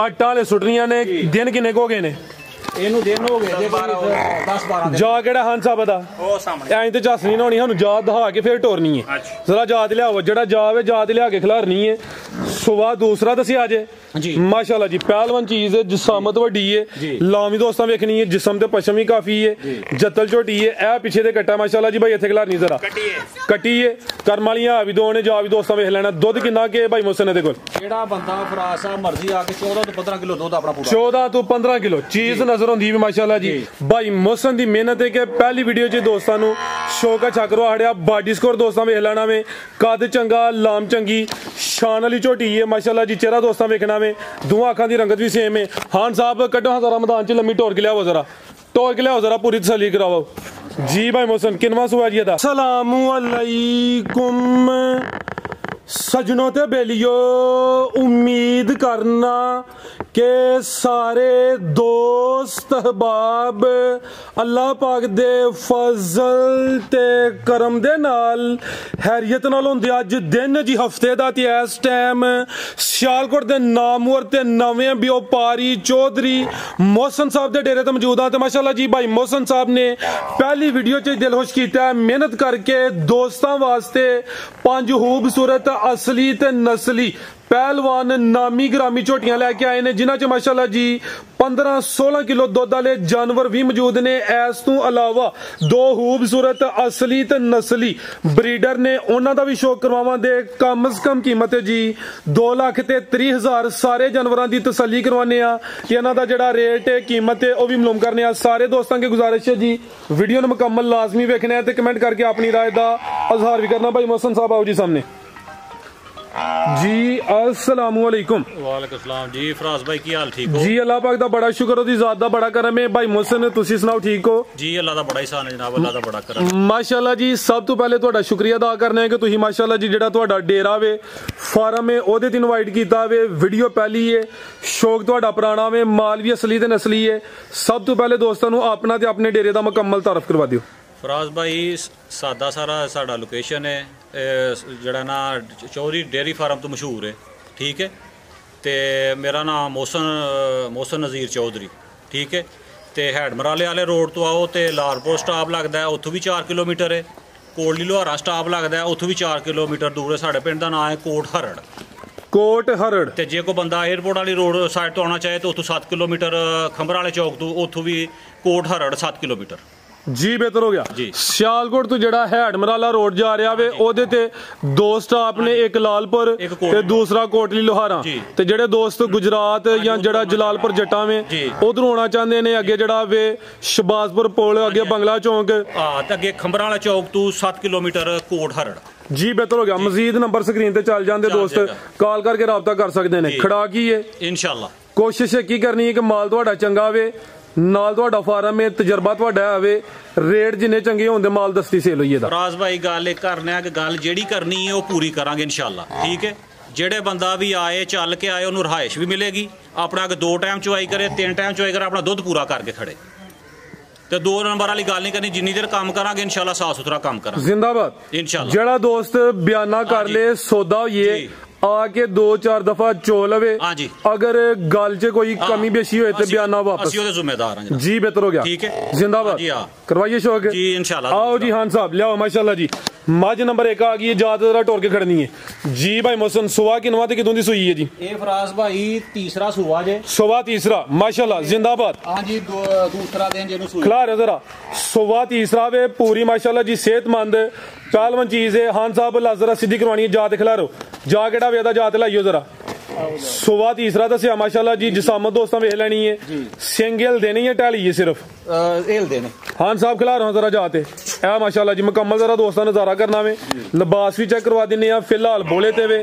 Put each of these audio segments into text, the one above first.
आटा ले सुटनियां ने दिन किन्ने को हो गए ने ਇਹਨੂੰ ਦਿਨ ਹੋ ਗਏ ਜੇ 10 12 जा केड़ा हां साहब दा ਉਹ ਸਾਹਮਣੇ ਐਂ ਤੇ ਝੱਸ ਨਹੀਂ ਹੋਣੀ ਸਾਨੂੰ ਜਾ ਦਿਖਾ ਕੇ ਫਿਰ ਟੋਰਨੀ ਹੈ ਜ਼ਰਾ ਜਾ ਤੇ ਲਿਆਓ ਜਿਹੜਾ ਜਾਵੇ ਜਾ ਤੇ ਲਿਆ ਕੇ ਖਿਲਾਰਨੀ ਹੈ ਸੁਬਾ ਦੂਸਰਾ ਦੱਸਿਆ ਜੇ जी माशाल्लाह जी पहलवान चीज है जिसामत वड्डी है लामी दोस्तां वेखनी है जिस्म ते पशम भी काफी है जत्तल झोटी है ए पीछे ते कट्टा माशाल्लाह जी भाई इत्थे खिलारनी जरा कट्टी है कर्म वालियां भी दो ने जा भी दोस्तां वेख लेना दुध किन्ना के भाई मोहसिन दे कोल ਜਿਹੜਾ ਬੰਦਾ ਫਰਾਜ਼ ਸਾਹਿਬ ਮਰਜ਼ੀ ਆ ਕੇ 14 ਤੋਂ 15 ਕਿਲੋ ਦੁੱਧ ਆਪਣਾ ਪੂਰਾ 14 ਤੋਂ 15 ਕਿਲੋ ਚੀਜ਼ ਨਜ਼ਰ ਆਉਂਦੀ ਵੀ ਮਾਸ਼ਾਅੱਲਾ ਜੀ ਭਾਈ मोहसिन ਦੀ ਮਿਹਨਤ ਹੈ ਕਿ ਪਹਿਲੀ ਵੀਡੀਓ 'ਚ ਦੋਸਤਾਂ ਨੂੰ ਸ਼ੌਕ ਛਕਰਵਾ ਹੜਿਆ ਬਾਡੀ ਸਕੋਰ ਦੋਸਤਾਂ ਵੇਖ ਲੈਣਾ ਵੇ ਕੱਦ ਚੰਗਾ ਲਾਮ ਚੰਗੀ शान वाली झोटी है माशाल्लाह जी चेहरा दोस्तां वेखना में दोवां अखां दी रंगत भी सेम है हान साहब कड्डो हां जरा मैदान च लम्मी टोर के लियाओ जरा टोर के लियाओ जरा पूरी तसल्ली कराओ जी भाई मोहसिन किनवा सुआ जी दा अस्सलामु अलैकुम सजनों ते बेलियो उम्मीद करना के सारे दोस्त अहबाब अल्लाह पाक दे फजल ते करम दे नाल हैरियत नाल होंदे अज दिन जी हफ्ते दा ते इस टाइम सियालकोट दे नामवर ते नवें व्यापारी चौधरी मोहसिन साहब दे डेरे ते मौजूद हां ते माशाल्लाह जी भाई मोहसिन साहब ने पहली वीडियो च दिल खुश कीता मेहनत करके दोस्तां वास्ते 5 खूबसूरत असली ते नस्ली पहलवान नामी ग्रामी झोटियां लैके आए ने जिन्हां च माशाल्लाह जी 15-16 किलो दुध वाले जानवर भी मौजूद ने इस तों अलावा 2 खूबसूरत असली ते नस्ली ब्रीडर ने उन्हां दा भी शौक करवावां दे कम से कम कीमत है जी 2,30,000 सारे जानवरां दी तसल्ली करवाने आ कि इन्हां दा जिहड़ा रेट है कीमत है वो भी मालूम करने आ सारे दोस्तां की गुजारिश है जी वीडियो नूं मुकम्मल लाजमी वेखना है ते कमेंट करके अपनी राय दा इजहार भी करना भाई मोहसिन साहब आओ जी सामने जी अस्सलामु अलैकुम वालेकुम सलाम जी फराज भाई की हाल ठीक हो जी अल्लाह पाक दा बड़ा शुक्र ओदी जात दा बड़ा करम है भाई मोहसिन तुसी सुनाओ ठीक हो जी अल्लाह दा बड़ा ihsan है जनाब अल्लाह दा बड़ा करम माशाल्लाह जी सब तो पहले ਤੁਹਾਡਾ शुक्रिया अदा करना है कि तुसी माशाल्लाह जी ਜਿਹੜਾ ਤੁਹਾਡਾ ਡੇਰਾ ਵੇ ਫਾਰਮ ਹੈ ਉਹਦੇ ਤੇ ਇਨਵਾਈਟ ਕੀਤਾ ਵੇ ਵੀਡੀਓ ਪਹਿਲੀ ਹੈ ਸ਼ੌਕ ਤੁਹਾਡਾ ਪੁਰਾਣਾ ਵੇ ਮਾਲ ਵੀ ਅਸਲੀ ਤੇ ਨਸਲੀ ਹੈ ਸਭ ਤੋਂ ਪਹਿਲੇ ਦੋਸਤਾਂ ਨੂੰ ਆਪਣਾ ਤੇ ਆਪਣੇ ਡੇਰੇ ਦਾ ਮੁਕੰਮਲ ਤਾਰਫ ਕਰਵਾ ਦਿਓ फराज भाई सादा सारा साड़ा लोकेशन है जड़ा ना चौधरी डेयरी फार्म तो मशहूर है ठीक है तो मेरा नाम मोहसिन नज़ीर चौधरी ठीक है तो हैड मराले वाले रोड तो आओ तो लारपुर स्टाप लगता है उतों भी 4 किलोमीटर है कोटली लोहारा स्टाप लगता है उतों भी 4 किलोमीटर दूर है साढ़े पिंड का नाम है कोट हरड़ ते जे कोई बंदा एयरपोर्ट वाली रोड साइड तो आना चाहे तो उतों 7 किलोमीटर खंबर वाले चौक तो उतों भी कोट हरड़ 7 किलोमीटर जी बेहतर हो गया सियालकोट तो जड़ा हैड मराला रोड जा रहा वे ओदे ते दो स्टाप ने एक लालपुर ते दूसरा कोटली लोहारा ते जेड़े दोस्त गुजरात या जड़ा जलालपुर जट्टा में उधर होना चाहते ने अगे जड़ा वे शबाजपुर पुल अगे बंगला चौक ते अगे खंबरा वाला चौक तो 7 किलोमीटर कोट हरड़ जी बेहतर हो गया मजीद नंबर स्क्रीन ते चल जाते दोस्त कॉल करके राबता कर सकते हैं खड़ा की है इंशाल्लाह कोशिश की करनी है कि माल तुहाडा चंगा वे नाल तुहाडा फार्म है तजर्बा तुहाडा आवे रेट जिन्ने चंगे होंदे माल दस्ती सेल होई दा फराज भाई गल करने कि गल जेड़ी करनी है वो पूरी करांगे इंशाल्लाह ठीक है जेड़े बंदा भी आए चल के आए उन्होंने रहायश भी मिलेगी अपना 2 टाइम चुवाई करे 3 टाइम चुवाई करे अपना दुध पूरा करके खड़े तो 2 नंबर वाली गल नहीं करनी जिन्नी देर काम करांगे इंशाल्लाह साफ सुथरा काम करांगे जिंदाबाद इंशाल्लाह जेड़ा दोस्त बयाना कर ले सौदा होइए आके 2-4 दफा चो लवे अगर गल च कोई कमी बेशी होए तो बयाना वापस जिम्मेदार जी बेहतर हो गया ठीक है जिंदाबाद करवाइए शौक जी इंशाल्लाह आओ जी हान साहब लियाओ माशाल्लाह जी मझ नंबर 1 आ गई है जात जरा टोर के खड़नी है जी भाई मोहसिन सुवा किनवा ते किदों दी सुई है जी ए फराज भाई तीसरा सुवा जे सुवा तीसरा माशाल्लाह जिंदाबाद हां जी दूसरा दिन जेनु सुई खिला रहे जरा सुवा तीसरा वे पूरी माशाल्लाह जी सेहतमंद पहलवान चीज है हान साहब जरा सीधी करवानी है जात खिलारो जा केड़ा वेदा जात लाइयो जरा सुवा तीसरा दसिया माशाल्लाह जी जिसामत दोस्तां वेख लेनी है सिंगल देनी है टाली है सिर्फ हेल देने हान साहब खिला रहा जरा जाते ए माशाल्लाह जी मुकम्मल जरा दोस्तां नजारा करना वे लिबास भी चेक करवा दिने आ फिलहाल बोले ते वे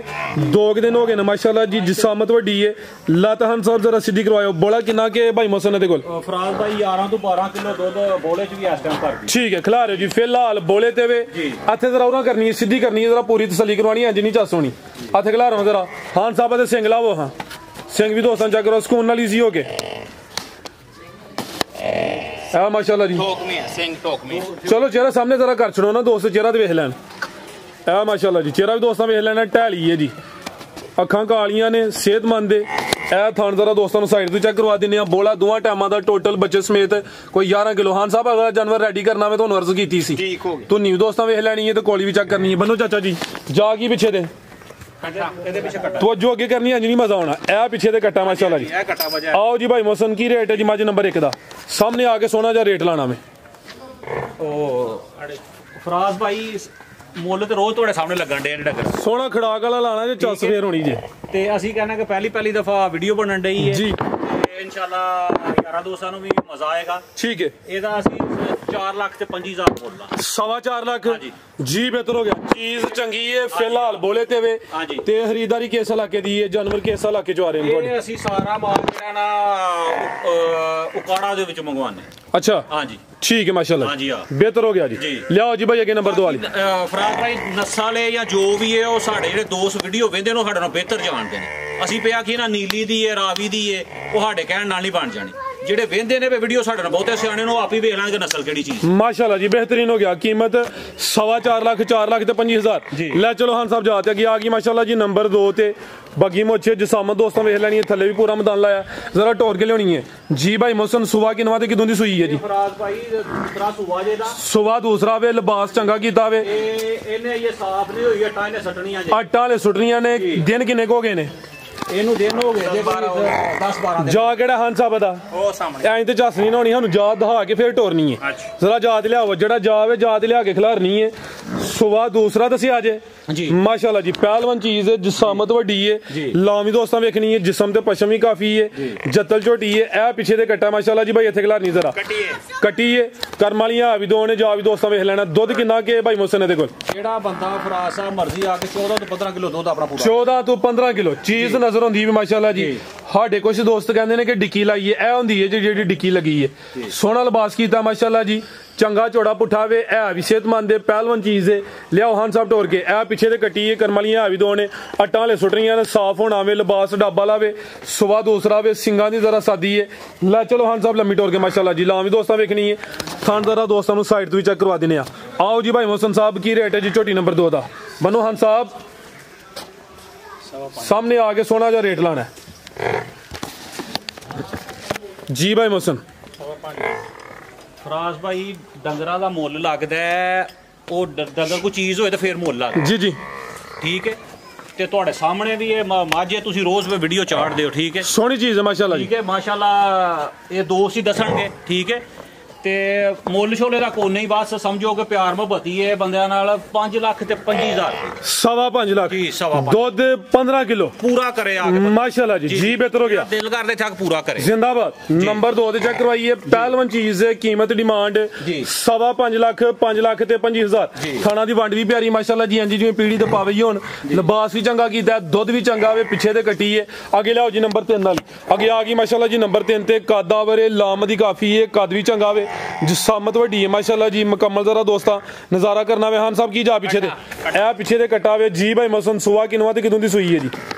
2 दिन हो गए ना माशाल्लाह जी जिसामत वड्डी है लत हान साहब जरा सीधी करवाओ बोला किन्ना के भाई मोहसिन दे कोल फराज भाई 11 तो 12 किलो दुध बोले च भी इस टाइम कर ठीक है खिला रहे जी फिलहाल बोले ते वे हथे जरा उरा करनी है सीधी करनी है जरा पूरी तसल्ली करवानी है जिनी चस होनी हथे खिला रहा जरा हान साहब दे सिंग लावो हां सिंग भी दोस्तां चेक करो सुकून नाल इजी हो के माशाल्लाह जी ठोक में सिंग ठोक में चलो चेहरा सामने जरा कर छड़ो ना दोस्त चेहरा ते वेख लैन माशाल्लाह जी चेहरा भी दोस्तां वेख लैना ढैली है जी अखां कालियां ने सेहतमंद है ਇਹ ਥਣ ਜ਼ਰਾ ਦੋਸਤਾਂ ਨੂੰ ਸਾਈਡ ਤੋਂ ਚੈੱਕ ਕਰਵਾ ਦਿੰਦੇ ਆ। ਬੋਲਾ ਦੋਵਾਂ ਟਾਈਮਾਂ ਦਾ ਟੋਟਲ ਬੱਚੇ ਸਮੇਤ ਕੋਈ 11 ਕਿਲੋ। ਹਾਂ ਸਾਹਿਬ ਅਗਲਾ ਜਾਨਵਰ ਰੈਡੀ ਕਰਨਾ ਮੈਂ ਤੁਹਾਨੂੰ ਅਰਜ਼ ਕੀਤੀ ਸੀ, ਠੀਕ ਹੋ ਗਿਆ। ਤੂੰ ਨਿਊ ਦੋਸਤਾਂ ਵੇਖ ਲੈਣੀ ਹੈ ਤੇ ਕੋਲੀ ਵੀ ਚੈੱਕ ਕਰਨੀ ਹੈ। ਬੰਨੋ ਚਾਚਾ ਜੀ ਜਾ ਕੀ ਪਿੱਛੇ ਦੇ ਇਹਦੇ ਪਿੱਛੇ ਕੱਟਾ ਤੂੰ ਅੱਜੋ ਅੱਗੇ ਕਰਨੀ, ਅੰਜ ਨਹੀਂ ਮਜ਼ਾ ਆਉਣਾ। ਇਹ ਪਿੱਛੇ ਦੇ ਕੱਟਾ ਮਾਸ਼ਾਅੱਲਾ ਜੀ। ਇਹ ਕੱਟਾ ਵਜਾ ਆਓ ਜੀ ਭਾਈ ਮੋਹਸਨ ਕੀ ਰੇਟ ਹੈ ਜੀ ਮੱਝ ਨੰਬਰ 1 ਦਾ? ਸਾਹਮਣੇ ਆ ਕੇ ਸੋਹਣਾ ਜਿਹਾ ਰੇਟ ਲਾਣਾ ਮੈਂ। ਉਹ ਫਰਾਜ਼ ਭਾਈ ਮੁੱਲ ਤੇ ਰੋਜ਼ ਤੁਹਾਡੇ ਸਾਹਮਣੇ ਲੱਗਣ ਡੇ ਡੰਗਰ, ਸੋਹਣਾ ਖੜਾਕ ਵਾਲਾ ਲਾਣਾ ਜੇ ਚੱਸ ਫੇਰ ਹੋਣੀ ਜੇ। ਤੇ ਅਸੀਂ ਕਹਿੰਦੇ ਕਿ ਪਹਿਲੀ ਦਫਾ ਵੀਡੀਓ ਬਣਨ ਡਈ ਹੈ ਜੀ ਤੇ ਇਨਸ਼ਾਅੱਲਾ ਯਾਰਾਂ ਦੋਸਤਾਂ ਨੂੰ ਵੀ ਮਜ਼ਾ ਆਏਗਾ। ਠੀਕ ਹੈ। ਇਹਦਾ ਅਸੀਂ 4 ਲੱਖ ਤੇ 25,000 ਬੋਲਦਾ। 4.25 ਲੱਖ ਹਾਂਜੀ। ਜੀ ਬਿਹਤਰ ਹੋ ਗਿਆ। ਚੀਜ਼ ਚੰਗੀ ਹੈ ਫਿਲਹਾਲ ਬੋਲੇ ਤੇ ਵੇ ਹਾਂਜੀ। ਤੇ ਖਰੀਦਦਾਰੀ ਕਿਸ ਇਲਾਕੇ ਦੀ ਹੈ? ਜਾਨਵਰ ਕਿਸ ਇਲਾਕੇ ਚੋਂ ਆ ਰਹੇ ਨੇ ਤੁਹਾਡੇ? ਇਹ ਅਸੀਂ ਸਾਰਾ ਮਾਲ ਜਿਹੜਾ ਨਾ ਉਕਾੜਾ ਦੇ ਵਿੱਚ ਮੰਗਵਾਉਂਦੇ। ਅੱਛਾ ਹਾਂਜੀ ਠੀਕ ਹੈ ਮਾਸ਼ਾਅੱਲਾ ਹਾਂਜੀ ਹਾਂ ਬਿਹਤਰ ਹੋ ਗਿਆ ਜੀ। ਜੀ। ਲਿਆਓ ਜੀ ਭਾਈ ਅੱਗੇ ਨੰਬਰ 2 ਵਾਲੀ। ਫਰਾਜ਼ ਭਾਈ ਨਸਾਂ ਵਾਲੇ ਜਾਂ ਜੋ ਵੀ ਹੈ ਉਹ ਸਾਡੇ ਜਿਹੜੇ ਦੋਸਤ ਵੀਡੀਓ ਵੇਖਦੇ ਨੇ ਉਹ ਸਾਡੇ ਨਾਲ ਬਿਹਤਰ ਜਾਣਦੇ ਨੇ। ਅਸੀਂ ਪਿਆ ਕਿ ਨਾ ਨੀਲੀ ਦੀ ਹੈ ਰਾਵੀ ਦੀ ਹੈ ਉਹ ਸਾਡੇ ਕਹਿਣ ਨਾਲ ਨਹੀਂ ਬਣ ਜਾਣੀ। ਜਿਹੜੇ ਵੇਖਦੇ ਨੇ ਵੀਡੀਓ ਸਾਡੇ ਨਾਲ ਬਹੁਤੇ ਸਿਆਣੇ ਨੇ ਉਹ ਆਪ ਹੀ ਵੇਖ ਲੈਣਗੇ ਨਸਲ ਕਿਹੜੀ ਚੀਜ਼। ਮਾਸ਼ਾਅੱਲਾ ਜੀ ਬਿਹਤਰੀਨ ਹੋ ਗਿਆ। ਕੀਮਤ 4.25 ਲੱਖ 4 ਲੱਖ ਤੇ 25,000 ਜੀ। ਲੈ ਚਲੋ ਹਾਂ ਸਾਹਿਬ ਜਾਤੇ ਅੱਗੇ ਆ ਗਈ ਮਾਸ਼ਾਅੱਲਾ ਜੀ ਨੰਬਰ 2 ਤੇ ਬਾਗੀ ਮੋਛੇ ਜਸਾਮਤ ਦੋਸਤਾਂ ਵੇਖ ਲੈਣੀ ਹੈ। ਥੱਲੇ ਵੀ ਪੂਰਾ ਮੈਦਾਨ ਲਾਇਆ ਜ਼ਰਾ ਟੋਰ ਕੇ ਲਿਆਉਣੀ ਹੈ ਜੀ। ਭਾਈ ਮੋਹਸਨ ਸੁਬਾ ਕਿਨਵਾ ਤੇ ਕਿਦੋਂ ਦੀ ਸੂਈ ਹੈ ਜੀ? ਫਰਾਜ਼ ਭਾਈ ਦੂਸਰਾ ਸੁਬਾ ਜੇ ਦਾ ਸੁਬਾ ਦੂਸਰਾ ਵੇ ਲਿਬਾਸ ਚੰਗਾ ਕੀਤਾ ਵੇ। ਇਹਨੇ ਇਹ ਸਾਫ਼ ਨਹੀਂ ਹੋਈ ਆਟਾ ਇਹਨੇ ਸਟਣੀਆਂ ਜੇ। ਆਟਾ ਵਾਲੇ ਸੁੱਟਣੀਆਂ ਨੇ। ਦਿਨ ਕਿੰਨੇ ਕੁ ਹੋ ਗਏ ਨੇ? ਇਹਨੂੰ ਦਿਨ ਹੋ ਗਏ 10-12 ਦਿਨ। ਜਾ ਕਿਹੜਾ ਹਾਂ ਸਾਹਿਬ ਦਾ ਉਹ ਸਾਹਮਣੇ ਐਂ ਤੇ ਝੱਸ ਨਹੀਂ ਲਾਉਣੀ ਸਾਨੂੰ ਜਾ ਦਿਖਾ ਕੇ ਫੇਰ ਟੋਰਨੀ ਹੈ। ਅੱਛਾ। ਜ਼ਰਾ ਜਾਤ ਲਿਆਓ ਜਿਹੜਾ ਜਾਵੇ ਜਾਤ ਲਿਆ ਕੇ ਖਿਲਾਰਨੀ ਹੈ। ਸੁਬਾ ਦੂਸਰਾ ਦੱਸਿਆ ਜੇ ਜੀ ਮਾਸ਼ਾਅੱਲਾ ਜੀ ਪਹਿਲਵਾਨ ਚੀਜ਼ ਹੈ। ਜਿਸਾਮਤ ਵੱਡੀ ਹੈ ਲਾਮੀ ਦੋਸਤਾਂ ਵੇਖਣੀ ਹੈ। ਜਿਸਮ ਤੇ ਪਸ਼ਮ ਵੀ ਕਾਫੀ ਹੈ। ਜੱਤਲ ਝੋਟੀ ਹੈ। ਇਹ ਪਿੱਛੇ ਦੇ ਕੱਟਾ ਮਾਸ਼ਾਅੱਲਾ ਜੀ ਭਾਈ ਇੱਥੇ ਖਿਲਾਰਨੀ ਜ਼ਰਾ ਕੱਟੀ ਹੈ। ਕਰਮ ਵਾਲੀਆਂ ਆ ਵੀ ਦੋ ਨੇ ਜਾ ਵੀ ਦੋਸਤਾਂ ਵੇਖ ਲੈਣਾ। ਦੁੱਧ ਕਿੰਨਾ ਕੇ ਭਾਈ ਮੋਹਸਨ ਇਹਦੇ ਕੋਲ? ਜਿਹੜਾ ਬੰਦਾ ਫਰਾਜ਼ ਸਾਹਿਬ ਮਰਜ਼ੀ ਆ ਕੇ 14 ਤੋਂ 15 ਕਿਲੋ ਦੁੱਧ ਆਪਣਾ ਪੂਰਾ 14 ਤੋਂ 15 ਕਿਲੋ ਚੀਜ਼ ਨਜ਼ਰ ਆਉਂਦੀ ਵੀ ਮਾਸ਼ਾਅੱਲਾ ਜੀ। ਸਾਡੇ ਕੁਝ ਦੋਸਤ ਕਹਿੰਦੇ ਨੇ ਕਿ ਡਿੱਕੀ ਲਾਈ ਹੈ। ਇਹ ਹੁੰਦੀ ਹੈ ਜਿਹੜੀ ਡਿੱਕੀ ਲੱਗੀ ਹੈ। ਸੋਹਣਾ ਲਿਬਾਸ ਕੀਤਾ ਮਾਸ਼ਾਅੱਲਾ ਜੀ। ਚੰਗਾ ਝੋੜਾ ਪੁੱਠਾ ਵੇ। ਇਹ ਵੀ ਸਿਹਤਮੰਦ ਹੈ ਪਹਿਲਵਾਨ ਚੀਜ਼ ਹੈ। ਲਿਆਓ ਹਾਂ ਸਾਹਿਬ ਟੋਰ ਕੇ। ਇਹ ਪਿੱਛੇ ਦੇ ਕੱਟੀ ਹੈ ਕਰਮ ਵਾਲੀਆਂ ਵੀ ਦੋ ਨੇ। ਅੱਟਾਂ ਵਾਲੇ ਸੁੱਟ ਰਹੀਆਂ ਨੇ। ਸਾਫ਼ ਹੋਣਾ ਵੇ ਲਿਬਾਸ ਡਾਬਾ ਲਾਵੇ। ਸੁਬਾ ਦੂਸਰਾ ਵੇ ਸਿੰਘਾਂ ਦੀ ਜ਼ਰਾ ਸਾਦੀ ਹੈ। ਲੈ ਚਲੋ ਹਾਂ ਸਾਹਿਬ ਲੰਮੀ ਟੋਰ ਕੇ ਮਾਸ਼ਾਅੱਲਾ ਜੀ। ਲਾਮ ਵੀ ਦੋਸਤਾਂ ਵੇਖਣੀ ਹੈ। ਖਾਨ ਜ਼ਰਾ ਦੋਸਤਾਂ ਨੂੰ ਸਾਈਡ ਤੋਂ ਵੀ ਚੈੱਕ ਕਰਵਾ ਦਿੰਦੇ ਆ। ਆਓ ਜੀ ਭਾਈ ਮੋਹਸਨ ਸਾਹਿਬ ਕੀ ਰੇਟ ਹੈ ਜੀ ਝੋਟੀ ਨੰਬਰ 2 ਦਾ? ਬਨੋ ਹਾਂ ਸਾਹਿਬ ਸਾਹਮਣੇ ਆ ਕੇ ਸੋਹਣਾ ਜਿਹਾ ਰੇਟ ਲਾਣਾ ਜੀ ਭਾਈ ਮੋਹਸਨ। ਫਰਾਜ਼ ਭਾਈ ਡੰਗਰਾਂ ਦਾ ਮੁੱਲ ਲੱਗਦਾ ਉਹ ਡੰਗਰ ਕੋਈ ਚੀਜ਼ ਹੋਏ ਤਾਂ ਫੇਰ ਮੁੱਲ ਲੱਗਦਾ ਜੀ ਜੀ ਠੀਕ ਹੈ। ਤੇ ਤੁਹਾਡੇ ਸਾਹਮਣੇ ਵੀ ਇਹ ਮਾਝੇ ਤੁਸੀਂ ਰੋਜ਼ ਵੀਡੀਓ ਚਾੜਦੇ ਹੋ ਠੀਕ ਹੈ। ਸੋਹਣੀ ਚੀਜ਼ ਹੈ ਮਾਸ਼ਾਅੱਲਾ ਜੀ। ਠੀਕ ਹੈ ਮਾਸ਼ਾਅੱਲਾ ਇਹ ਦੋਸਤ ਹੀ ਦੱਸਣਗੇ ਠੀਕ ਹੈ। ਤੇ ਮੁੱਲ ਛੋਲੇ ਦਾ ਕੋਨੇ ਹੀ ਬਸ ਸਮਝੋ ਕਿ ਪਿਆਰ ਮੁਹੱਬਤ ਹੀ ਹੈ ਬੰਦਿਆਂ ਨਾਲ। 5 ਲੱਖ ਤੇ 25,000 5.25 ਲੱਖ ਜੀ 5.25 ਦੁੱਧ 15 ਕਿਲੋ ਪੂਰਾ ਕਰੇ ਆ ਕੇ ਮਾਸ਼ਾਅੱਲਾ ਜੀ। ਜੀ ਬਿਹਤਰ ਹੋ ਗਿਆ। ਦਿਲ ਕਰਦੇ ਤੱਕ ਪੂਰਾ ਕਰੇ ਜ਼ਿੰਦਾਬਾਦ। ਨੰਬਰ 2 ਤੇ ਚੈੱਕ ਕਰਵਾਈਏ ਪਹਿਲਵਾਨ ਚੀਜ਼ ਹੈ। ਕੀਮਤ ਡਿਮਾਂਡ 5.25 ਲੱਖ 5 ਲੱਖ ਤੇ 25,000। ਖਾਣਾ ਦੀ ਵੰਡ ਵੀ ਪਿਆਰੀ ਮਾਸ਼ਾਅੱਲਾ ਜੀ। ਹਾਂਜੀ ਜਿਵੇਂ ਪੀੜੀ ਤੇ ਪਾਵੇ ਹੀ ਹੋਣ। ਲਿਬਾਸ ਵੀ ਚੰਗਾ ਕੀਤਾ ਦੁੱਧ ਵੀ ਚੰਗਾ ਵੇ। ਪਿੱਛੇ ਤੇ ਕੱਟੀ ਹੈ। ਅੱਗੇ ਲਿਆਓ ਜੀ ਨੰਬਰ 3 ਨਾਲ। ਅੱਗੇ ਆ ਗਈ ਮਾਸ਼ਾਅੱਲਾ ਜੀ ਨੰਬਰ 3 ਤੇ ਕਾਦਾਵਰੇ ਲਾਮ ਦੀ ਕਾਫੀ ਹੈ। ਕੱਦ ਵੀ ਚੰਗਾ ਵੇ। ਜਿਸਾਮਤ ਵੱਡੀ ਹੈ ਮਾਸ਼ਾਅੱਲਾ ਜੀ। ਮੁਕੰਮਲ ਜ਼ਰਾ ਦੋਸਤਾਂ ਨਜ਼ਾਰਾ ਕਰਨਾ ਵੇ। ਹਾਂ ਸਾਹਿਬ ਕੀ ਜਾ ਪਿੱਛੇ ਤੇ ਇਹ ਪਿੱਛੇ ਦੇ ਕੱਟਾ ਵੇ ਜੀ ਭਾਈ ਮੋਹਸਨ। ਸੁਆ ਕਿਨਵਾ ਤੇ ਕਿਦੋਂ ਦੀ ਸੂਈ ਹੈ ਜੀ?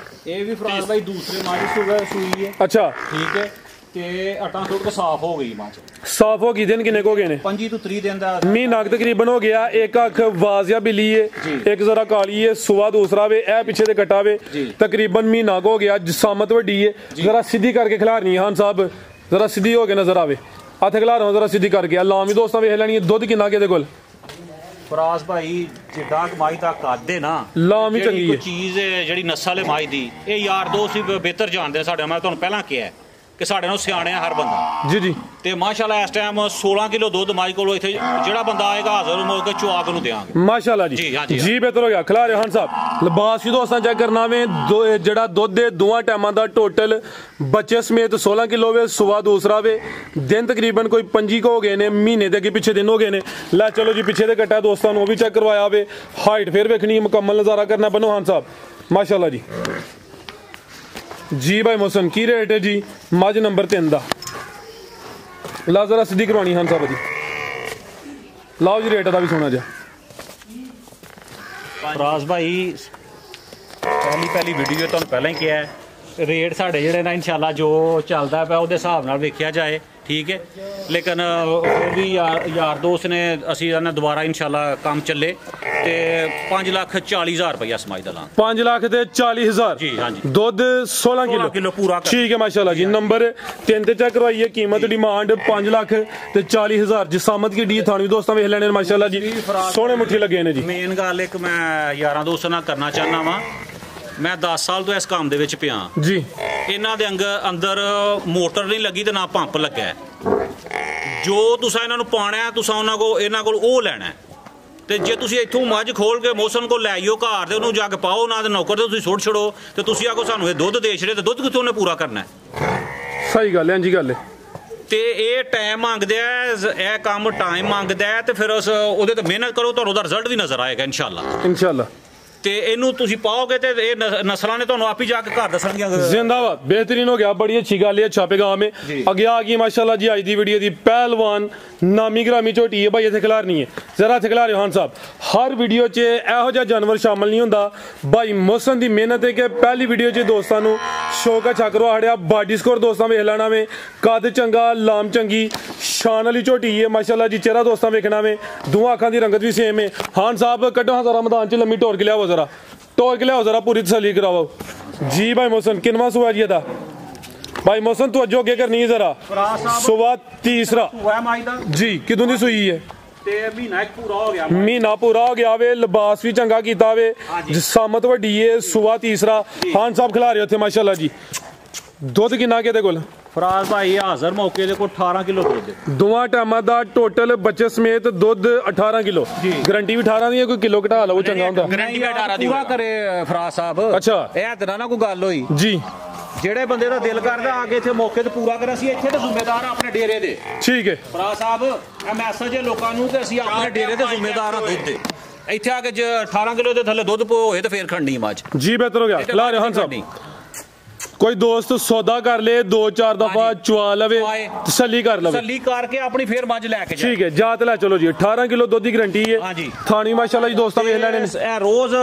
ਇਹ ਵੀ ਫਰਾਜ਼ ਭਾਈ ਦੂਸਰੇ ਮਾਝੇ ਸੂਈ ਹੈ। ਅੱਛਾ ਠੀਕ ਹੈ। ਤੇ ਆਟਾ ਸੁੱਟ ਕੇ ਸਾਫ਼ ਹੋ ਗਈ ਮਾਝ ਸਾਫ਼ ਹੋ ਗਈ। ਦਿਨ ਕਿੰਨੇ ਕੋ ਗਏ ਨੇ? 25 ਤੋਂ 30 ਦਿਨ ਦਾ ਮਹੀਨਾ ਤਕਰੀਬਨ ਹੋ ਗਿਆ। ਇੱਕ ਅੱਖ ਵਾਜ਼ਿਆ ਬਿੱਲੀ ਹੈ। ਇੱਕ ਜ਼ਰਾ ਕਾਲੀ ਹੈ। ਸੁਆ ਦੂਸਰਾ ਵੇ। ਇਹ ਪਿੱਛੇ ਦੇ ਕੱਟਾ ਵੇ। ਤਕਰੀਬਨ ਮਹੀਨਾ ਕੋ ਹੋ ਗਿਆ। ਜਿਸਾਮਤ ਵੱਡੀ ਹੈ। ਜ਼ਰਾ ਸਿੱਧੀ ਕਰਕੇ ਖਿਲਾਰਨੀ ਹਾਂ ਸਾਹਿਬ। ਜ਼ਰਾ ਸਿੱਧੀ ਹੋ ਕੇ ਨਜ਼ਰ ਆਵੇ। ਹੱਥ ਖਿਲਾਰੋ ਜ਼ਰਾ ਸਿੱਧੀ ਕਰਕੇ। ਲਾਮ ਵੀ ਦੋਸਤਾਂ ਵੇਖ ਲੈਣੀ। ਦੁੱਧ ਕਿੰਨਾ ਕਿਹਦੇ ਕੋਲ? ਫਰਾਜ਼ ਭਾਈ ਜਿੱਦਾਂ ਮਾਈ ਦਾ ਕੱਦ ਹੈ ਨਾ ਲਾਮ ਹੀ ਚੰਗੀ ਹੈ। ਚੀਜ਼ ਜਿਹੜੀ ਨਸਲ ਵਾਲੇ ਮਾਈ ਦੀ ਇਹ ਯਾਰ ਦੋਸਤ ਹੀ ਬਿਹਤਰ ਜਾਣਦੇ ਸਾਡੇ। ਮੈਂ ਤੁਹਾਨੂੰ ਪਹਿਲਾਂ ਕਿਹਾ ਕਿ ਸਾਡੇ ਨਾਲ ਸਿਆਣੇ ਆ ਹਰ ਬੰਦਾ ਜੀ ਜੀ। ਤੇ ਮਾਸ਼ਾਅੱਲਾ ਇਸ ਟਾਈਮ 16 ਕਿਲੋ ਦੁੱਧ ਮਾਈ ਕੋਲੋਂ ਇੱਥੇ ਜਿਹੜਾ ਬੰਦਾ ਆਏਗਾ ਹਾਜ਼ਰ ਹੋ ਕੇ ਚੁਆਕ ਨੂੰ ਦੇਵਾਂਗੇ ਮਾਸ਼ਾਅੱਲਾ ਜੀ। ਜੀ ਬਿਹਤਰ ਹੋ ਗਿਆ। ਖਿਲਾ ਰਿਹਾ ਹਾਂ ਸਾਹਿਬ ਲਿਬਾਸ ਵੀ ਦੋਸਤਾਂ ਚੈੱਕ ਕਰਨਾ ਵੇ। ਜਿਹੜਾ ਦੁੱਧ ਦੇ ਦੋਵਾਂ ਟਾਈਮਾਂ ਦਾ ਟੋਟਲ ਬੱਚੇ ਸਮੇਤ 16 ਕਿਲੋ ਵੇ। ਸੁਬਾ ਦੂਸਰਾ ਵੇ। ਦਿਨ ਤਕਰੀਬਨ ਕੋਈ 25 ਹੋ ਗਏ ਨੇ। ਮਹੀਨੇ ਦੇ ਅੱਗੇ ਪਿੱਛੇ ਦਿਨ ਹੋ ਗਏ ਨੇ। ਲੈ ਚਲੋ ਜੀ ਪਿੱਛੇ ਦੇ ਕੱਟਾ ਦੋਸਤਾਂ ਨੂੰ ਉਹ ਵੀ ਚੈੱਕ ਕਰਵਾਇਆ ਵੇ। ਹਾਈਟ ਫੇਰ ਵੇਖਣੀ ਮੁਕੰਮਲ ਨਜ਼ਾਰਾ ਕਰਨਾ। ਬਨੋ ਹਾਂ ਸਾਹਿਬ ਮਾਸ਼ਾਅੱਲਾ ਜੀ। ਜੀ ਭਾਈ ਮੋਹਸਨ ਕੀ ਰੇਟ ਹੈ ਜੀ ਮੱਝ ਨੰਬਰ 3 ਦਾ? ਲਾ ਜ਼ਰਾ ਸਿੱਧੀ ਕਰਵਾਉਣੀ ਹਾਂ ਸਾਹਿਬ ਜੀ। ਲਾਓ ਜੀ ਰੇਟ ਦਾ ਵੀ ਸੋਣਾ ਜਾ। ਫਰਾਜ਼ ਭਾਈ ਪਹਿਲੀ ਵੀਡੀਓ ਤੁਹਾਨੂੰ ਪਹਿਲਾਂ ਹੀ ਕਿਹਾ ਰੇਟ ਸਾਡੇ ਜਿਹੜੇ ਨਾ ਇਨਸ਼ਾਅੱਲਾ ਜੋ ਚੱਲਦਾ ਪਿਆ ਉਹਦੇ ਹਿਸਾਬ ਨਾਲ ਵੇਖਿਆ ਜਾਏ, ਠੀਕ ਹੈ। ਲੇਕਿਨ ਫਿਰ ਵੀ ਯਾਰ ਦੋਸਤ ਨੇ ਅਸੀਂ ਇਹਨਾਂ ਦੁਬਾਰਾ ਇਨਸ਼ਾਅੱਲਾ ਕੰਮ ਚੱਲੇ ਤੇ 5,40,000 ਰੁਪਇਆ ਸਮਾਜ ਦਾ ਲਾਂ। 5,40,000 ਜੀ ਹਾਂਜੀ। ਦੁੱਧ 16 ਕਿਲੋ ਪੂਰਾ ਠੀਕ है माशाल्लाह जी। नंबर 3 ਤੇ ਚੈੱਕ ਕਰਵਾਈਏ। कीमत डिमांड 5,40,000 जिसामत की डी थानवी दोस्तों वेख लेने माशाल्लाह जी, सोहने मुट्ठी लगे ने जी। मेन गल एक मैं यारां दोस्तां नाल करना चाहना वा, मैं 10 साल तो इस काम दे विच पिया जी। इन्हां दे अंदर मोटर नहीं लगी ते ना पंप लगा है। जो तुसां इन्हां नूं पाना है तुसां इन्हां कोल ओह लैना है ते जे तुसीं इत्थों मझ खोल के मौसम को लै आइयो घर ते उहनूं जाके पाओ ना ते नौकर ते तुसीं सुट छड़ो ते तुसीं आखो सानूं इह दुद्ध दे छड़े ते दुद्ध कित्थों उहने पूरा करना है। सही गल है जी गल है। ते ये टाइम मंगदा है, यह काम टाइम मंगदा है ते फिर उस ओहदे ते मेहनत करो तो ओहदा रिजल्ट भी नजर आएगा इंशाअल्लाह। ते इनू तुसी पाओगे ते नस्लां ने तुहानूं आप ही जाके घर दसणगियां। जिंदाबाद, बेहतरीन हो गया, बड़ी अच्छी गल है। छापे गांव में अगे आ गई माशाल्लाह जी अज दी वीडियो दी पहलवान नामी ग्रामी झोटी है भाई, इत्थे खिलारनी है जरा इत्थे खिलारे खान साहब। हर वीडियो च इहो जिहा जानवर शामिल नहीं हुंदा भाई, मौसम दी मेहनत है कि पहली वीडियो च दोस्तां नूं शौक अच्छा करवा हड़िया। बॉडी स्कोर दोस्तां वेख लेना में, कद चंगा, लाम चंगी, शान वाली झोटी है माशाल्लाह जी। चेहरा दोस्तां वेखना में, दोवां अखां दी रंगत भी सेम है। खान साहब कड्डो हां जरा मैदान च लम्मी टोर के लियाओ, जरा टोर के लियाओ, जरा पूरी तसल्ली कराओ जी। भाई मौसम किनवा सुआ जी दा भाई मौसम तो अजो अगे करनी है जरा। सुबह तीसरा जी, कितों दी सुई है? महीना पूरा हो गया वे, लिबास भी चंगा कीता वे, जिसामत वड्डी है। सुबह तीसरा खान साहब खिला रहे थे माशाल्लाह जी। दुध किन्ना के कोल? फराज भाई हाजर मौके दे कोल 18 किलो दुध, दोवां टाइमां दा टोटल बच्चे समेत दुध 18 किलो। गारंटी भी 18 दी है, कोई किलो घटा लो चंगा हुंदा। गारंटी 18 दी पूरा करे फराज साहब। अच्छा ए इतना ना कोई गल होई जी, ਜਿਹੜੇ ਬੰਦੇ ਦਾ ਦਿਲ ਕਰਦਾ ਆ ਕੇ ਇੱਥੇ ਮੌਕੇ ਤੇ ਪੂਰਾ ਕਰ। ਅਸੀਂ ਇੱਥੇ ਤੇ ਜ਼ਿੰਮੇਦਾਰ ਆ ਆਪਣੇ ਡੇਰੇ ਦੇ, ਠੀਕ ਹੈ ਫਰਾਜ਼ ਸਾਹਿਬ। ਇਹ ਮੈਸੇਜ ਹੈ ਲੋਕਾਂ ਨੂੰ ਕਿ ਅਸੀਂ ਆਪਣੇ ਡੇਰੇ ਦੇ ਜ਼ਿੰਮੇਦਾਰ ਆ ਦੁੱਧ ਦੇ। ਇੱਥੇ ਆ ਕੇ ਜੇ 18 ਕਿਲੋ ਦੇ ਥੱਲੇ ਦੁੱਧ ਹੋਏ ਤੇ ਫੇਰ ਖੜਨੀ ਮੱਝ ਜੀ। ਬਿਹਤਰ ਹੋ ਗਿਆ। ਖਿਲਾ ਰਹੇ ਹਨ ਸਾਹਿਬ, कोई दोस्त सौदा कर ले, 2-4 दफा चुआ लवे, तसल्ली कर लवे, तसल्ली करके अपनी फिर मझ लेके जाए। ठीक है, जात ले चलो जी। 18 किलो दुध की गारंटी है। हां जी, थानी माशाल्लाह जी दोस्तां वेख लेने ने। रोज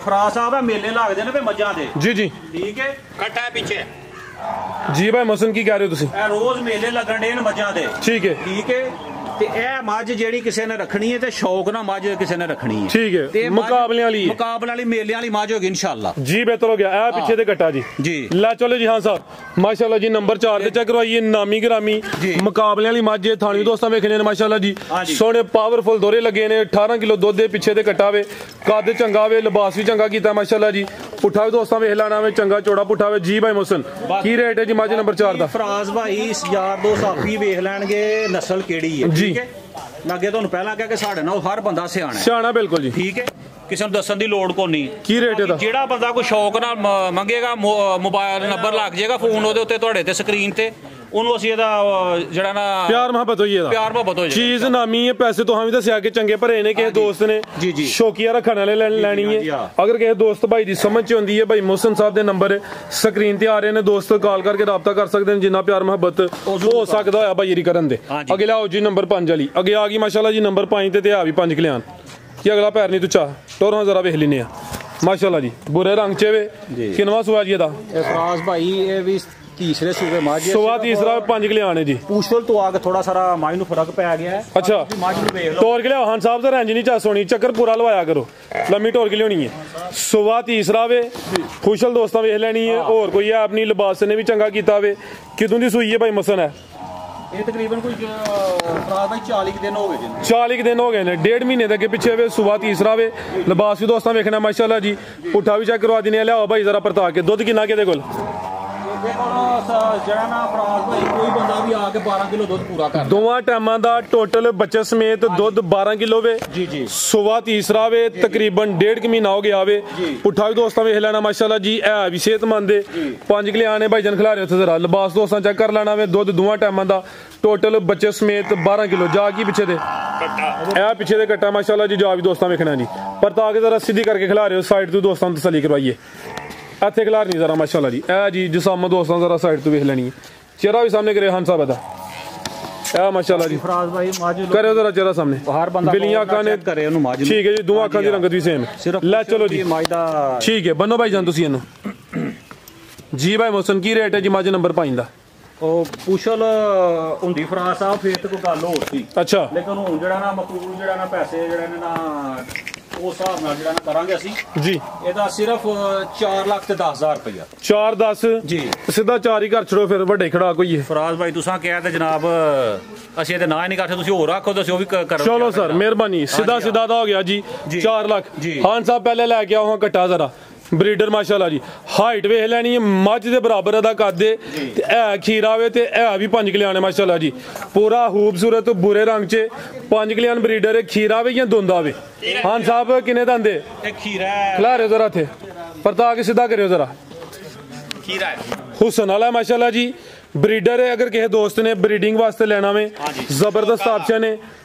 फराज साहब मेले लगदे ने पे मझां दे जी जी, ठीक है। कट्टा है पीछे जी। भाई मौसम की कह रहे हो तुसी? रोज मेले लगण दे मझां दे, ठीक है ठीक है। ਤੇ ਇਹ ਮੱਝ ਜਿਹੜੀ ਕਿਸੇ ਨੇ ਰੱਖਣੀ ਹੈ ਤੇ ਸ਼ੌਕ ਨਾਲ ਮੱਝ ਕਿਸੇ ਨੇ ਰੱਖਣੀ ਹੈ, ਠੀਕ ਹੈ। ਮੁਕਾਬਲੇ ਵਾਲੀ ਮੇਲੇ ਵਾਲੀ ਮੱਝ ਹੋਗੀ ਇਨਸ਼ਾਅੱਲਾ ਜੀ। ਬਿਹਤਰ ਹੋ ਗਿਆ। ਇਹ ਪਿੱਛੇ ਤੇ ਕੱਟਾ ਜੀ ਜੀ। ਲੈ ਚਲੋ ਜੀ। ਹਾਂ ਸਾਹਿਬ ਮਾਸ਼ਾਅੱਲਾ ਜੀ, ਨੰਬਰ 4 ਤੇ ਚੈੱਕ ਕਰਵਾਈਏ। ਨਾਮੀ ਗ੍ਰਾਮੀ ਮੁਕਾਬਲੇ ਵਾਲੀ ਮੱਝ ਥਾਣੀ ਦੋਸਤਾਂ ਵੇਖਣੇ ਨੇ ਮਾਸ਼ਾਅੱਲਾ ਜੀ। ਸੋਹਣੇ ਪਾਵਰਫੁਲ ਦੋਰੇ ਲੱਗੇ ਨੇ। 18 ਕਿਲੋ ਦੁੱਧ ਦੇ ਪਿੱਛੇ ਤੇ ਕੱਟਾ ਵੇ, ਕੱਦ ਚੰਗਾ ਵੇ, ਲਿਬਾਸ ਵੀ ਚੰਗਾ ਕੀਤਾ ਮਾਸ਼ਾਅੱਲਾ ਜੀ। ਪੁੱਠਾ ਵੀ ਦੋਸਤਾਂ ਵੇਖ ਲੈਣਾ ਵੇ, ਚੰਗਾ ਚੌੜਾ ਪੁੱਠਾ ਵੇ ਜੀ। ਭਾਈ ਮੋਹਸਨ ਕੀ ਰੇਟ ਹੈ ਜੀ ਮੱਝ ਨੰਬਰ 4 ਦਾ? ਫਰਾਜ਼ ਭਾਈ ਯਾਰ ਦੋ ਸਾਥੀ ਵੇਖ ਲੈਣਗੇ ਨਸਲ ਕਿਹੜੀ ਹੈ, ਠੀਕ ਹੈ। ਮੈਂ ਅੱਗੇ ਤੁਹਾਨੂੰ ਪਹਿਲਾਂ ਕਿਹਾ ਕਿ ਸਾਡੇ ਨਾਲ ਹਰ ਬੰਦਾ ਸਿਆਣਾ ਬਿਲਕੁਲ ਜੀ, ਠੀਕ ਹੈ। ਕਿਸੇ ਨੂੰ ਦੱਸਣ ਦੀ ਲੋੜ ਕੋਈ ਨਹੀਂ। ਕੀ ਰੇਟ ਇਹਦਾ? ਜਿਹੜਾ ਬੰਦਾ ਕੋਈ ਸ਼ੌਕ ਨਾਲ ਮੰਗੇਗਾ, ਮੋਬਾਈਲ ਨੰਬਰ ਲੱਗ ਜਾਏਗਾ ਫੋਨ ਉਹਦੇ ਉੱਤੇ ਤੁਹਾਡੇ ਤੇ ਸਕਰੀਨ ਤੇ, ਉਹਨੂੰ ਅਸੀਂ ਇਹਦਾ ਜਿਹੜਾ ਨਾ ਪਿਆਰ ਮੁਹੱਬਤ ਹੋਈ ਇਹਦਾ, ਪਿਆਰ ਮੁਹੱਬਤ ਹੋ ਜਾਏ। ਚੀਜ਼ ਨਾਮੀ ਹੈ। ਪੈਸੇ ਤੋਂ ਵੀ ਦੱਸਿਆ ਕਿ ਚੰਗੇ ਭਰੇ ਨੇ। ਕਿਸੇ ਦੋਸਤ ਨੇ ਸ਼ੌਕੀਆ ਰੱਖਣ ਵਾਲੇ ਲੈਣੀ ਹੈ। ਅਗਰ ਕਿਸੇ ਦੋਸਤ ਭਾਈ ਦੀ ਸਮਝ ਚ ਹੁੰਦੀ ਹੈ, ਭਾਈ ਮੋਹਸਨ ਸਾਹਿਬ ਦੇ ਨੰਬਰ ਸਕਰੀਨ ਤੇ ਆ ਰਹੇ ਨੇ, ਦੋਸਤ ਕਾਲ ਕਰਕੇ ਰਾਬਤਾ ਕਰ ਸਕਦੇ ਨੇ। ਜਿੰਨਾ ਪਿਆਰ ਮੁਹੱਬਤ ਹੋ ਸਕਦਾ ਹੋਇਆ ਭਾਈ ਕਰਨ ਦੇ। ਅਗੇ ਲਿਆਓ ਜੀ ਨੰਬਰ 5 ਵਾਲੀ। ਅਗੇ ਆ ਗਈ ਮਾਸ਼ਾਅੱਲਾ ਜੀ ਨੰਬਰ 5 ਤੇ ਆ ਵੀ 5 ਕਲਿਆਣ ਕੀ ਅਗਲਾ ਪੈਰ ਨਹੀਂ ਤੁਚਾ ਟੋਰਾਂ ਜ਼ਰਾ ਵੇਖ ਲੈਨੇ ਆ ਮਾਸ਼ਾਅੱਲਾ ਜੀ। ਬੁਰੇ ਰੰਗ ਚ ਵੇ, ਕਿਨਵਾ ਸੁਆ ਜੀ ਇਹਦਾ? ਫਰਾਜ਼ ਭਾਈ ਇਹ ਵੀ तीसरे सूबे माज सुबह तीसरा 5 कल्याण है जी। पूछल तो आगे थोड़ा सारा माज नूं फर्क पै गया है। अच्छा टोर के लिया खान साहब से रेंज नहीं चस होनी, चक्कर पूरा लवाया करो, लम्मी टोर के लियानी है। सुबह तीसरा वे खुशल दोस्तां वेख लैनी है। और कोई है अपनी लिबास ने भी चंगा कीता वे। कितों दी सूई है भाई मसन है? ये तकरीबन कोई फराज भाई 40 दिन हो गए। 40 दिन हो गए ने, 1.5 महीने तक पिछे वे। सुबह तीसरा वे, लिबास भी दोस्तां वेखना माशाल्लाह जी। पुट्ठा भी चेक करवा देने। लियाओ भाई जरा परता के। दुध किन्ना के दे कोल? दोवां टाइमां दा टोटल बच्चे समेत दुध 12 किलो वे जी। सुबह तीसरा वे, तकरीबन 1.5 महीना हो गया वे। पुट्ठा भी दोस्तां वेख लेना माशाल्लाह जी। है भी सेहतमंद है। 5 कल्याण भाईजान खिला रहे थे जरा। लिबास दोस्तां चेक कर लेना वे। दुध दोवां टाइमां दा टोटल बच्चे समेत 12 किलो। जा की पिछे दे पिछे दे कट्टा माशाल्लाह जी। जा भी दोस्तां वेखना जी। परता के जरा सीधी करके खिला रहे हो साइड तो दोस्तां तसल्ली करवाइए। इत्थे खिलार नहीं जरा माशाल्लाह जी। ए जी जिसामत दोस्तों जरा साइड तो वेख लेनी है। चेहरा भी सामने करे खान साहब दा। ए माशाल्लाह जी फराज भाई माजू करे जरा चेहरा सामने। हर बंदा बिलियां अखां ने करे ओनु माजू। ठीक है जी। दो अखां दी रंगत भी सेम। ले चलो जी माजदा ठीक है। बनो भाई जान तुसी इनु ਜੀ ਭਾਈ ਮੋਹਸਨ ਕੀ ਰੇਟ ਹੈ ਜੀ ਮੱਝ ਨੰਬਰ 5 ਦਾ ਉਹ ਪੁਸ਼ਲ ਹੁੰਦੀ ਫਰਾਸ ਸਾਹਿਬ ਫੇਰ ਤੇ ਕੋਈ ਗੱਲ ਹੋਰ ਸੀ ਅੱਛਾ ਲੇਕਿਨ ਹੁਣ ਜਿਹੜਾ ਨਾ ਮਕਬੂਲ ਜਿਹੜਾ ਨਾ ਪੈਸੇ ਜਿਹੜੇ ਨੇ ਨਾ ਉਸ ਹਿਸਾਬ ਨਾਲ ਜਿਹੜਾ ਨਾ ਕਰਾਂਗੇ ਅਸੀਂ ਜੀ ਇਹਦਾ ਸਿਰਫ 4,10,000 ਰੁਪਇਆ 4-10 ਜੀ ਸਿੱਧਾ 4 ਹੀ ਕਰ ਛੜੋ ਫਿਰ ਵੱਡੇ ਖੜਾ ਕੋਈ ਫਰਾਜ਼ ਭਾਈ ਤੁਸੀਂ ਕਿਹਾ ਤੇ ਜਨਾਬ ਅਸੀਂ ਇਹਦੇ ਨਾ ਹੀ ਨਹੀਂ ਕਰਦੇ ਤੁਸੀਂ ਹੋਰ ਆਖੋ ਤਾਂ ਅਸੀਂ ਉਹ ਵੀ ਕਰੋ ਚਲੋ ਸਰ ਮਿਹਰਬਾਨੀ ਸਿੱਧਾ ਸਿੱਧਾ ਦਾ ਹੋ ਗਿਆ ਜੀ 4 ਲੱਖ ਖਾਨ ਸਾਹਿਬ ਪਹਿਲੇ ਲੈ ਕੇ ਆਓ ਹਾਂ ਕੱਟਾ ਜ਼ਰਾ ਬਰੀਡਰ ਮਾਸ਼ਾਅੱਲਾ ਜੀ ਹਾਈਟ ਵੇਖ ਲੈਣੀ ਹੈ ਮੱਝ ਦੇ ਬਰਾਬਰ ਦਾ ਕੱਦ ਤੇ ਇਹ ਖੀਰਾ ਵੇ ਤੇ ਇਹ ਵੀ 5 ਕਿਲਿਆਣ ਮਾਸ਼ਾਅੱਲਾ ਜੀ ਪੂਰਾ ਖੂਬਸੂਰਤ ਬੁਰੇ ਰੰਗ 'ਚ 5 ਕਿਲਿਆਣ ਬਰੀਡਰ ਖੀਰਾ ਵੇ ਜਾਂ ਦੁੰਦਾ ਵੇ ਖਾਨ ਸਾਹਿਬ ਕਿੰਨੇ ਦੰਦੇ ਇਹ ਖੀਰਾ ਖਿਲਾਰਿਓ ਜ਼ਰਾ ਥੇ ਪਰਤਾ ਕੇ ਸਿੱਧਾ ਕਰਿਓ ਜ਼ਰਾ ਖੀਰਾ ਹੈ ਹੁਸਨ ਵਾਲਾ ਮਾਸ਼ਾਅੱਲਾ ਜੀ ਬਰੀਡਰ है अगर किसी दोस्त ने ब्रीडिंग वास्ते लेना वे जबरदस्त ऑप्शन है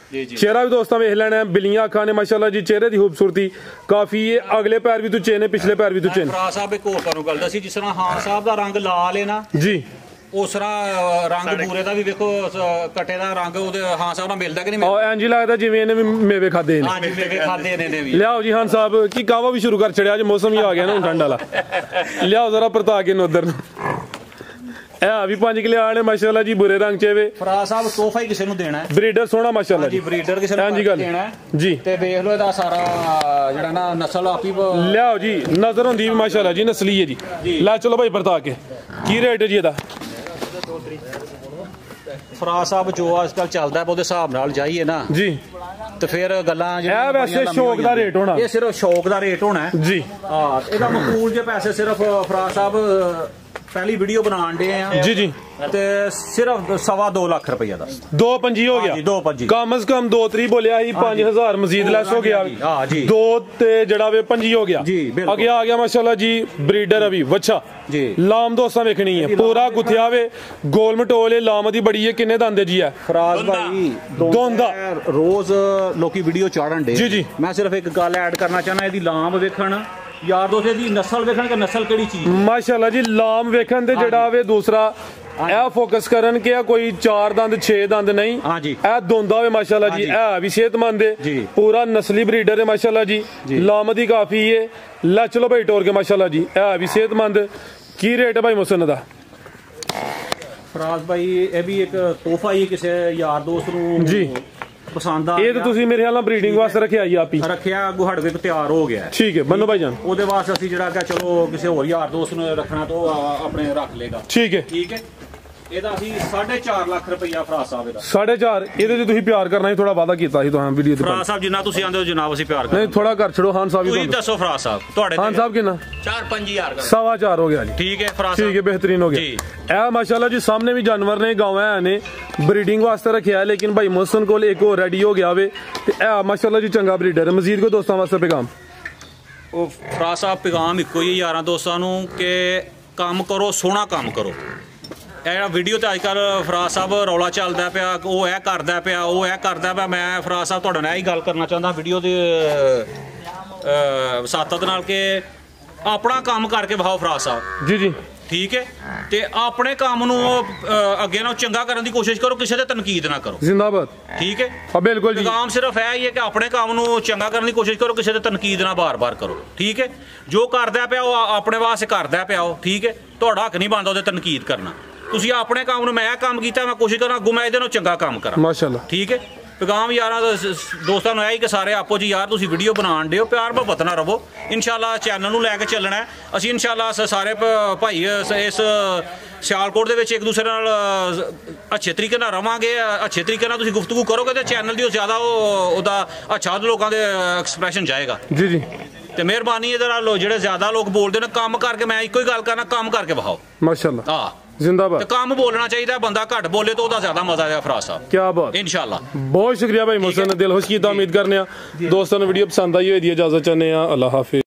चेहरा भी दोस्तों वेख लेना है बिलियां अखा ने माशाल्लाह जी चेहरे की खूबसूरती काफी है अगले पैर भी तो चेन है पिछले पैर भी तो चेन ਫਰਾਜ਼ ਸਾਹਿਬ ਇੱਕ ਹੋਰ ਤੁਹਾਨੂੰ ਗੱਲ ਦੱਸੀ ਜਿਸ ਤਰ੍ਹਾਂ ਖਾਨ ਸਾਹਿਬ ਦਾ ਰੰਗ ਲਾਲ ਹੈ ਨਾ जी ਉਸ ਤਰ੍ਹਾਂ ਰੰਗ ਬੂਰੇ ਦਾ ਵੀ ਵੇਖੋ ਕੱਟੇ ਦਾ ਰੰਗ ਉਹਦੇ ਖਾਨ ਸਾਹਿਬ ਨਾਲ ਮਿਲਦਾ ਕਿ ਨਹੀਂ और इंज लगता जिवें इन्हें भी मेवे खादे ने ਹਾਂਜੀ ਮੇਵੇ ਖਾਦੇ ਨੇ ਵੀ लियाओ जी खान साहब की कावा भी शुरू कर छड़िया आज मौसम ही आ गया ना ठंड वाला लियाओ जरा परता के उधर भी 5 किलियाण है माशाल्लाह जी बुरे रंग चे वे ਫਰਾਜ਼ ਸਾਹਿਬ ਤੋਹਫਾ ਹੀ ਕਿਸੇ ਨੂੰ ਦੇਣਾ ਹੈ ब्रीडर सोना माशाल्लाह ਜੀ जी ਬਰੀਡਰ ਕਿਸੇ ਨੂੰ ਹਾਂਜੀ ਗੱਲ। ਦੇਣਾ ਹੈ जी ਤੇ ਵੇਖ ਲਓ ਇਹਦਾ ਸਾਰਾ ਜਿਹੜਾ ਨਾ ਨਸਲ ਆਪੀ लियाओ जी नजर होंदी भी माशाल्लाह जी नस्ली है जी ला चलो भाई परता के की रेट है जी ਇਹਦਾ ਫਰਾਜ਼ ਸਾਹਿਬ ਜੋ ਅੱਜ ਕੱਲ ਚੱਲਦਾ ਹੈ ਉਹਦੇ ਹਿਸਾਬ ਨਾਲ ਜਾਈਏ ਨਾ जी ਤੇ ਫਿਰ ਗੱਲਾਂ ਇਹ ਵੈਸੇ ਸ਼ੌਕ ਦਾ ਰੇਟ ਹੋਣਾ ਇਹ ਸਿਰਫ ਸ਼ੌਕ ਦਾ ਰੇਟ ਹੋਣਾ ਹੈ ਜੀ ਹਾਂ ਇਹਦਾ ਮਕਬੂਲ ਜੇ ਪੈਸੇ ਸਿਰਫ ਫਰਾਜ਼ ਸਾਹਿਬ ਪਹਿਲੀ ਵੀਡੀਓ ਬਣਾਉਣ ਦੇ ਆ जी जी ਤੇ ਸਿਰਫ 2.5 ਲੱਖ ਰੁਪਈਆ ਦਾ 2.25 हो गया ਹਾਂਜੀ 2.25 कम से कम 2-3 बोलिया ही 5000 मजीद लेस हो गया हाँ जी 2 ते जड़ा वे 25 हो गया जी, बिल्कुल। आगे आ गया माशाल्लाह जी ब्रीडर अभी वच्छा जी लाम दोस्तां वेखनी है पूरा गुथिया वे गोल मटोले लाम दी बड़ी है किन्ने दंदे जी है ਫਰਾਜ਼ ਭਾਈ ਦੋਂਦਾ। ਰੋਜ਼ ਲੋਕੀ ਵੀਡੀਓ ਚਾੜਨ ਦੇ ਜੀ, ਜੀ। ਮੈਂ ਸਿਰਫ ਇੱਕ ਗੱਲ ਐਡ ਕਰਨਾ ਚਾਹਨਾ ਇਹਦੀ ਲਾਮ ਵੇਖਣ ਯਾਰ ਦੋਸਤ ਦੀ ਨਸਲ ਵੇਖਣ ਕਿ ਨਸਲ ਕਿਹੜੀ ਚੀਜ਼ माशाल्लाह जी लाम वेखन ते जड़ा वे दूसरा ਇਹ ਫੋਕਸ ਕਰਨ ਕਿ ਇਹ ਕੋਈ 4 ਦੰਦ 6 ਦੰਦ ਨਹੀਂ ਹਾਂਜੀ ਇਹ ਦੋਂਦਾ ਵੇ ਮਾਸ਼ਾਅੱਲਾ ਜੀ ਇਹ ਵੀ ਸਿਹਤਮੰਦ ਹੈ ਜੀ ਪੂਰਾ ਨਸਲੀ ਬਰੀਡਰ ਹੈ ਮਾਸ਼ਾਅੱਲਾ ਜੀ ਲਾਮਦੀ ਕਾਫੀ ਹੈ ਲੈ ਚਲੋ ਭਾਈ ਟੋਰ ਕੇ ਮਾਸ਼ਾਅੱਲਾ ਜੀ ਇਹ ਵੀ ਸਿਹਤਮੰਦ ਕੀ ਰੇਟ ਹੈ ਭਾਈ ਮੁਸਨ ਦਾ ਫਰਾਜ਼ ਭਾਈ ਇਹ ਵੀ ਇੱਕ ਤੋਹਫਾ ਹੀ ਕਿਸੇ ਯਾਰ ਦੋਸਤ ਨੂੰ ਜੀ ਪਸੰਦ ਆ ਇਹ ਤਾਂ ਤੁਸੀਂ ਮੇਰੇ ਖਿਆਲ ਨਾਲ ਬਰੀਡਿੰਗ ਵਾਸਤੇ ਰੱਖਿਆ ਜੀ ਆਪ ਹੀ ਰੱਖਿਆ ਗੁਹੜਵੇ ਤੋਂ ਤਿਆਰ ਹੋ ਗਿਆ ਠੀਕ ਹੈ ਬੰਨੋ ਭਾਈ ਜਾਨ ਉਹਦੇ ਵਾਸਤੇ ਅਸੀਂ ਜਿਹੜਾ ਕਿ ਚਲੋ ਕਿਸੇ ਹੋਰ ਯਾਰ ਦੋਸਤ ਨੂੰ ਰੱਖਣਾ ਤਾਂ ਉਹ ਆਪਣੇ ਰੱਖ ਲੇਗਾ ਠੀਕ ਹੈ ਇਹਦਾ ਅਸੀਂ 4.5 ਲੱਖ ਰੁਪਈਆ ਫਰਾਜ਼ ਸਾਹਿਬ ਦਾ 4.5 ਇਹਦੇ ਤੇ ਤੁਸੀਂ ਪਿਆਰ ਕਰਨਾ ਹੀ ਥੋੜਾ ਵਾਦਾ ਕੀਤਾ ਸੀ ਤੁਹਾਨੂੰ ਵੀਡੀਓ ਤੇ ਫਰਾਜ਼ ਸਾਹਿਬ ਜਿੰਨਾ ਤੁਸੀਂ ਆਂਦੇ ਹੋ ਜਨਾਬ ਅਸੀਂ ਪਿਆਰ ਨਹੀਂ ਥੋੜਾ ਕਰ ਛੜੋ ਖਾਨ ਸਾਹਿਬ ਤੁਸੀਂ ਹੀ ਦੱਸੋ ਫਰਾਜ਼ ਸਾਹਿਬ ਤੁਹਾਡੇ ਖਾਨ ਸਾਹਿਬ ਕਿੰਨਾ 4-5000 ਕਰ 4.5 ਹੋ ਗਿਆ ਜੀ ਠੀਕ ਹੈ ਫਰਾਜ਼ ਠੀਕ ਹੈ बेहतरीन हो गया ਇਹ ਮਾਸ਼ਾਅੱਲਾ ਜੀ ਸਾਹਮਣੇ ਵੀ ਜਾਨਵਰ ਨੇ ਗਾਵਾਂ ਨੇ ਬਰੀਡਿੰਗ ਵਾਸਤੇ ਰੱਖਿਆ ਲੇਕਿਨ ਭਾਈ ਮੁਹਸਨ ਕੋਲ ਇੱਕ ਹੋਰ ਰੈਡੀ ਹੋ ਗਿਆ ਵੇ ਤੇ ਇਹ ਮਾਸ਼ਾਅੱਲਾ ਜੀ ਚੰਗਾ ਬਰੀਡਰ ਹੈ ਮਜ਼ੀਦ ਕੋ ਦੋਸਤਾਂ ਵਾਸਤੇ ਪੈਗਾਮ ਉਹ ਫਰਾਜ਼ ਸਾਹਿਬ ਪੈਗਾਮ ਇੱਕੋ ਹੀ ਯਾਰਾਂ ਦੋਸਤਾਂ ਨੂੰ ਕਿ ਕੰਮ ਕਰੋ ਸੋਹਣਾ ਕੰਮ ਕਰੋ ਇਹ ਜਿਹੜਾ ਵੀਡੀਓ ਤੇ ਅੱਜ ਕੱਲ ਫਰਾਜ਼ ਸਾਹਿਬ ਰੌਲਾ ਚੱਲਦਾ ਪਿਆ ਉਹ ਇਹ ਕਰਦਾ ਪਿਆ ਉਹ ਇਹ ਕਰਦਾ ਪਿਆ ਮੈਂ ਫਰਾਜ਼ ਸਾਹਿਬ ਤੁਹਾਡੇ ਨਾਲ ਇਹ ਗੱਲ ਕਰਨਾ ਚਾਹੁੰਦਾ ਵੀਡੀਓ ਦੇ ਵਸਾਤਤ ਨਾਲ ਕਿ ਆਪਣਾ ਕੰਮ ਕਰਕੇ ਵਿਖਾਓ ਫਰਾਜ਼ ਸਾਹਿਬ ਜੀ ਜੀ ਠੀਕ ਹੈ ਤੇ ਆਪਣੇ ਕੰਮ ਨੂੰ ਅੱਗੇ ਨਾਲ ਚੰਗਾ ਕਰਨ ਦੀ ਕੋਸ਼ਿਸ਼ ਕਰੋ ਕਿਸੇ ਤੇ ਤਨਕੀਦ ਨਾ ਕਰੋ ਜ਼ਿੰਦਾਬਾਦ ਠੀਕ ਹੈ ਹਾਂ ਬਿਲਕੁਲ ਜੀ ਕੰਮ ਸਿਰਫ ਇਹ ਹੀ ਹੈ ਕਿ ਆਪਣੇ ਕੰਮ ਨੂੰ ਚੰਗਾ ਕਰਨ ਦੀ ਕੋਸ਼ਿਸ਼ ਕਰੋ ਕਿਸੇ ਤੇ ਤਨਕੀਦ ਨਾ ਬਾਰ-ਬਾਰ ਕਰੋ ਠੀਕ ਹੈ ਜੋ ਕਰਦਾ ਪਿਆ ਉਹ ਆਪਣੇ ਵਾਸਤੇ ਕਰਦਾ ਪਿਆ ਉਹ ਠੀਕ ਹੈ ਤੁਹਾਡਾ ਹੱਕ ਨਹੀਂ ਬਣਦਾ ਉਹਦੇ ਤਨਕੀਦ ਕਰਨਾ ਤੁਸੀਂ ਆਪਣੇ ਕੰਮ ਨੂੰ ਮੈਂ ਇਹ ਕੰਮ ਕੀਤਾ ਮੈਂ ਕੋਸ਼ਿਸ਼ ਕਰਾਂ ਅੱਗੋਂ ਮੈਂ ਇਹਦੇ ਨਾਲ ਚੰਗਾ ਕੰਮ ਕਰਾਂ ਮਾਸ਼ਾਅੱਲਾ ਠੀਕ ਹੈ ਪੈਗਾਮ ਯਾਰਾਂ ਦੋਸਤਾਂ ਨੂੰ ਇਹ ਹੀ ਕਿ ਸਾਰੇ ਆਪੋ ਜੀ ਯਾਰ ਤੁਸੀਂ ਵੀਡੀਓ ਬਣਾਉਣ ਦਿਓ ਪਿਆਰ ਮੁਹੱਬਤ ਨਾਲ ਰਹੋ ਇਨਸ਼ਾਅੱਲਾ ਚੈਨਲ ਨੂੰ ਲੈ ਕੇ ਚੱਲਣਾ ਹੈ ਅਸੀਂ ਇਨਸ਼ਾਅੱਲਾ ਸਾਰੇ ਭਾਈ ਇਸ ਸਿਆਲਕੋਟ ਦੇ ਵਿੱਚ ਇੱਕ ਦੂਸਰੇ ਨਾਲ ਅੱਛੇ ਤਰੀਕੇ ਨਾਲ ਰਵਾਂਗੇ ਅੱਛੇ ਤਰੀਕੇ ਨਾਲ ਤੁਸੀਂ ਗੁਫ਼ਤਗੂ ਕਰੋਗੇ ਤੇ ਚੈਨਲ ਦੀ ਜ਼ਿਆਦਾ ਉਹਦਾ ਅੱਛਾ ਲੋਕਾਂ ਦੇ ਐਕਸਪ੍ਰੈਸ਼ਨ ਜਾਏਗਾ ਜੀ ਜੀ ਤੇ ਮਿਹਰਬਾਨੀ ਇਹਦੇ ਨਾਲ ਜਿਹੜੇ ਜ਼ਿਆਦਾ ਲੋਕ ਬੋਲਦੇ ਨੇ ਕੰਮ ਕਰਕੇ ਮੈਂ ਇੱਕੋ ਹੀ ਗੱਲ ਕਰਨਾ ਕੰਮ ਕਰਕੇ ਵਿਖਾਓ ਮਾਸ਼ਾਅੱਲਾ ਹਾਂ जिंदाबाद ਤੇ ਕੰਮ ਬੋਲਣਾ ਚਾਹੀਦਾ ਬੰਦਾ ਘੱਟ ਬੋਲੇ ਤਾਂ ਉਹਦਾ ਜ਼ਿਆਦਾ ਮਜ਼ਾ ਆਏਗਾ ਫਰਾਜ਼ ਸਾਹਿਬ क्या बात ਇਨਸ਼ਾਅੱਲਾ बहुत शुक्रिया भाई मुहसन दिल खुश की उम्मीद करने दोस्तों ने वीडियो पसंद आई हो इजाजत चाहने अल्लाह हाफिज